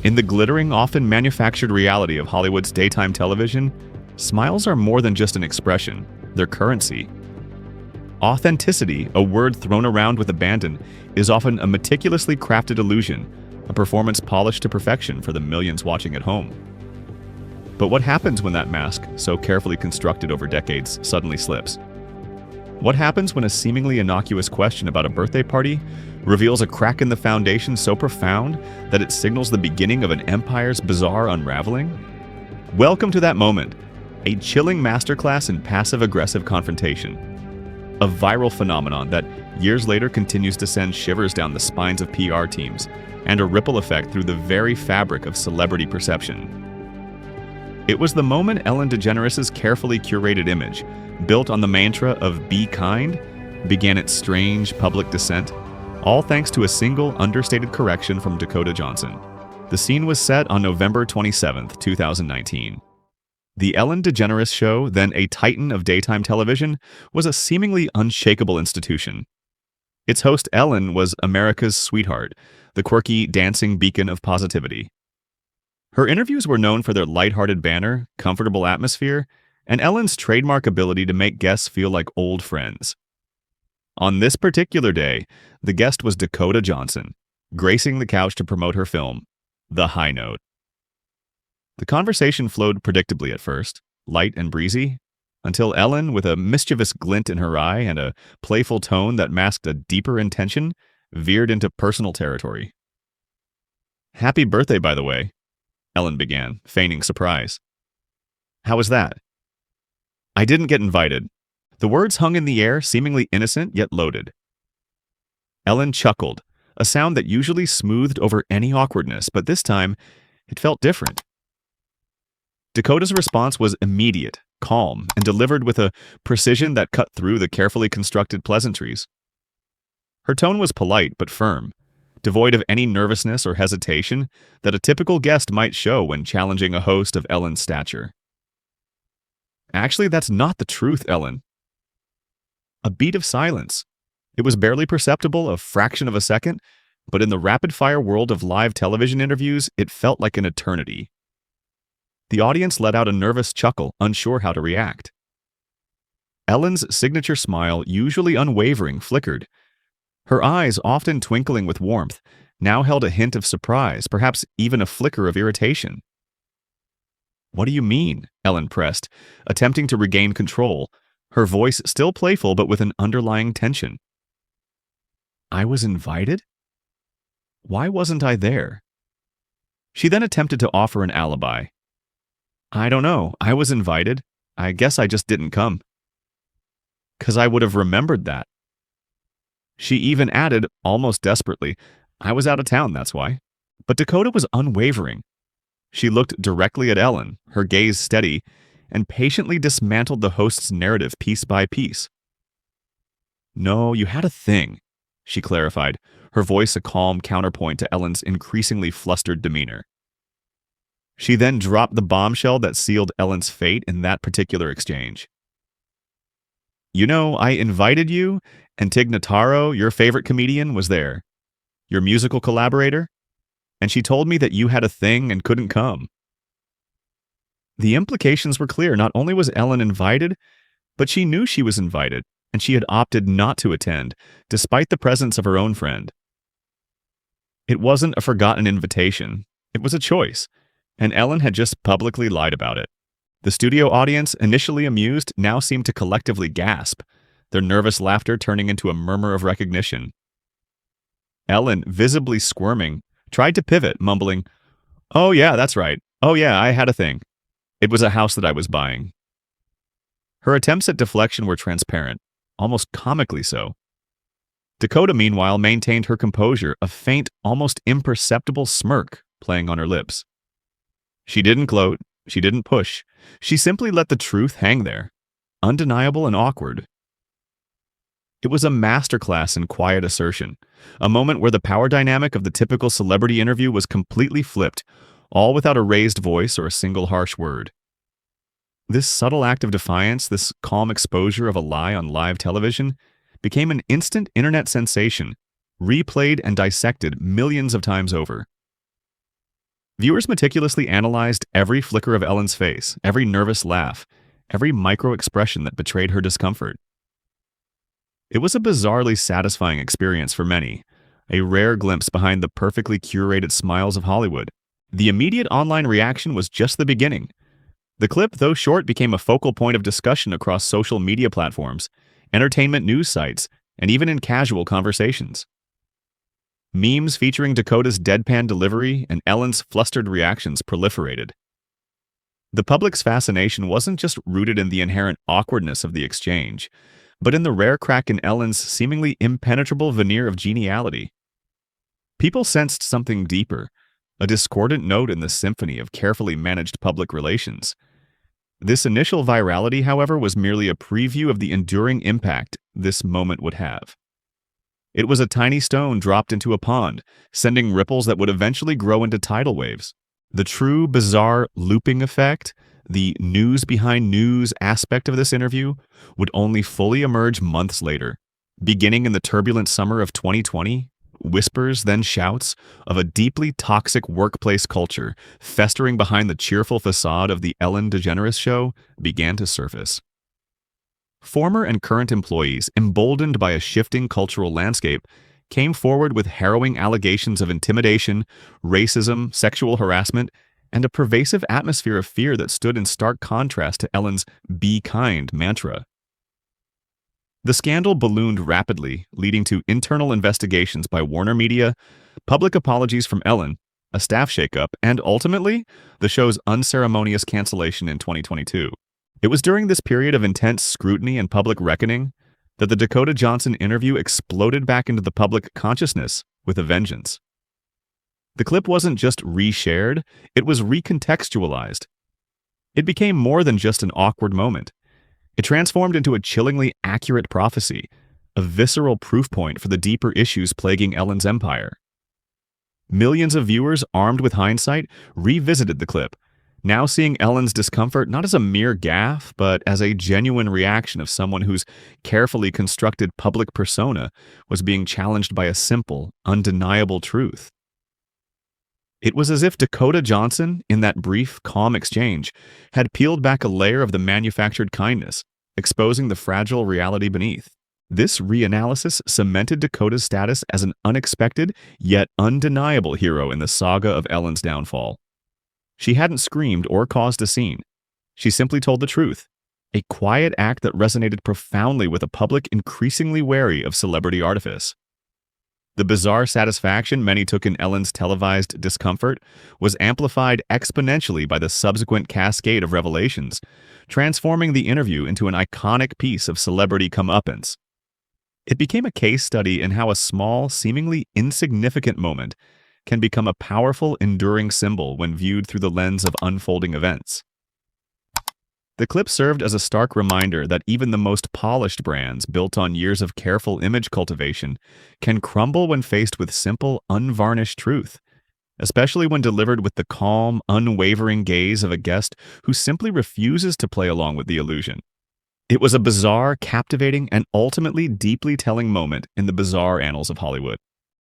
In the glittering, often manufactured reality of Hollywood's daytime television, smiles are more than just an expression, they're currency. Authenticity, a word thrown around with abandon, is often a meticulously crafted illusion, a performance polished to perfection for the millions watching at home. But what happens when that mask, so carefully constructed over decades, suddenly slips? What happens when a seemingly innocuous question about a birthday party reveals a crack in the foundation so profound that it signals the beginning of an empire's bizarre unraveling? Welcome to that moment, a chilling masterclass in passive-aggressive confrontation. A viral phenomenon that years later continues to send shivers down the spines of PR teams and a ripple effect through the very fabric of celebrity perception. It was the moment Ellen DeGeneres' carefully curated image, built on the mantra of "be kind," began its strange public descent, all thanks to a single understated correction from Dakota Johnson. The scene was set on November 27, 2019. The Ellen DeGeneres Show, then a titan of daytime television, was a seemingly unshakable institution. Its host Ellen was America's sweetheart, the quirky, dancing beacon of positivity. Her interviews were known for their lighthearted banter, comfortable atmosphere, and Ellen's trademark ability to make guests feel like old friends. On this particular day, the guest was Dakota Johnson, gracing the couch to promote her film, The High Note. The conversation flowed predictably at first, light and breezy, until Ellen, with a mischievous glint in her eye and a playful tone that masked a deeper intention, veered into personal territory. "Happy birthday, by the way," Ellen began, feigning surprise. "How was that?" "I didn't get invited." The words hung in the air, seemingly innocent yet loaded. Ellen chuckled, a sound that usually smoothed over any awkwardness, but this time, it felt different. Dakota's response was immediate, calm, and delivered with a precision that cut through the carefully constructed pleasantries. Her tone was polite but firm, devoid of any nervousness or hesitation that a typical guest might show when challenging a host of Ellen's stature. "Actually, that's not the truth, Ellen." A beat of silence. It was barely perceptible, a fraction of a second, but in the rapid-fire world of live television interviews, it felt like an eternity. The audience let out a nervous chuckle, unsure how to react. Ellen's signature smile, usually unwavering, flickered. Her eyes, often twinkling with warmth, now held a hint of surprise, perhaps even a flicker of irritation. "What do you mean?" Ellen pressed, attempting to regain control, her voice still playful but with an underlying tension. "I was invited? Why wasn't I there?" She then attempted to offer an alibi. "I don't know. I was invited. I guess I just didn't come." "'Cause I would have remembered that." She even added, almost desperately, "I was out of town, that's why." But Dakota was unwavering. She looked directly at Ellen, her gaze steady, and patiently dismantled the host's narrative piece by piece. "No, you had a thing," she clarified, her voice a calm counterpoint to Ellen's increasingly flustered demeanor. She then dropped the bombshell that sealed Ellen's fate in that particular exchange. "You know, I invited you, and Tig Notaro, your favorite comedian, was there. Your musical collaborator. And she told me that you had a thing and couldn't come." The implications were clear. Not only was Ellen invited, but she knew she was invited, and she had opted not to attend, despite the presence of her own friend. It wasn't a forgotten invitation. It was a choice. And Ellen had just publicly lied about it. The studio audience, initially amused, now seemed to collectively gasp, their nervous laughter turning into a murmur of recognition. Ellen, visibly squirming, tried to pivot, mumbling, "Oh yeah, that's right. Oh yeah, I had a thing. It was a house that I was buying." Her attempts at deflection were transparent, almost comically so. Dakota, meanwhile, maintained her composure, a faint, almost imperceptible smirk playing on her lips. She didn't gloat, she didn't push, she simply let the truth hang there, undeniable and awkward. It was a masterclass in quiet assertion, a moment where the power dynamic of the typical celebrity interview was completely flipped, all without a raised voice or a single harsh word. This subtle act of defiance, this calm exposure of a lie on live television, became an instant internet sensation, replayed and dissected millions of times over. Viewers meticulously analyzed every flicker of Ellen's face, every nervous laugh, every micro-expression that betrayed her discomfort. It was a bizarrely satisfying experience for many, a rare glimpse behind the perfectly curated smiles of Hollywood. The immediate online reaction was just the beginning. The clip, though short, became a focal point of discussion across social media platforms, entertainment news sites, and even in casual conversations. Memes featuring Dakota's deadpan delivery and Ellen's flustered reactions proliferated. The public's fascination wasn't just rooted in the inherent awkwardness of the exchange, but in the rare crack in Ellen's seemingly impenetrable veneer of geniality. People sensed something deeper, a discordant note in the symphony of carefully managed public relations. This initial virality, however, was merely a preview of the enduring impact this moment would have. It was a tiny stone dropped into a pond, sending ripples that would eventually grow into tidal waves. The true, bizarre looping effect, the news behind news aspect of this interview, would only fully emerge months later. Beginning in the turbulent summer of 2020, whispers, then shouts, of a deeply toxic workplace culture festering behind the cheerful facade of the Ellen DeGeneres show began to surface. Former and current employees, emboldened by a shifting cultural landscape, came forward with harrowing allegations of intimidation, racism, sexual harassment, and a pervasive atmosphere of fear that stood in stark contrast to Ellen's "be kind" mantra. The scandal ballooned rapidly, leading to internal investigations by Warner Media, public apologies from Ellen, a staff shakeup, and ultimately, the show's unceremonious cancellation in 2022. It was during this period of intense scrutiny and public reckoning that the Dakota Johnson interview exploded back into the public consciousness with a vengeance. The clip wasn't just reshared, it was recontextualized. It became more than just an awkward moment. It transformed into a chillingly accurate prophecy, a visceral proof point for the deeper issues plaguing Ellen's empire. Millions of viewers, armed with hindsight, revisited the clip, now seeing Ellen's discomfort not as a mere gaffe, but as a genuine reaction of someone whose carefully constructed public persona was being challenged by a simple, undeniable truth. It was as if Dakota Johnson, in that brief, calm exchange, had peeled back a layer of the manufactured kindness, exposing the fragile reality beneath. This reanalysis cemented Dakota's status as an unexpected, yet undeniable hero in the saga of Ellen's downfall. She hadn't screamed or caused a scene. She simply told the truth, a quiet act that resonated profoundly with a public increasingly wary of celebrity artifice. The bizarre satisfaction many took in Ellen's televised discomfort was amplified exponentially by the subsequent cascade of revelations, transforming the interview into an iconic piece of celebrity comeuppance. It became a case study in how a small, seemingly insignificant moment can become a powerful, enduring symbol when viewed through the lens of unfolding events. The clip served as a stark reminder that even the most polished brands built on years of careful image cultivation can crumble when faced with simple, unvarnished truth, especially when delivered with the calm, unwavering gaze of a guest who simply refuses to play along with the illusion. It was a bizarre, captivating, and ultimately deeply telling moment in the bizarre annals of Hollywood.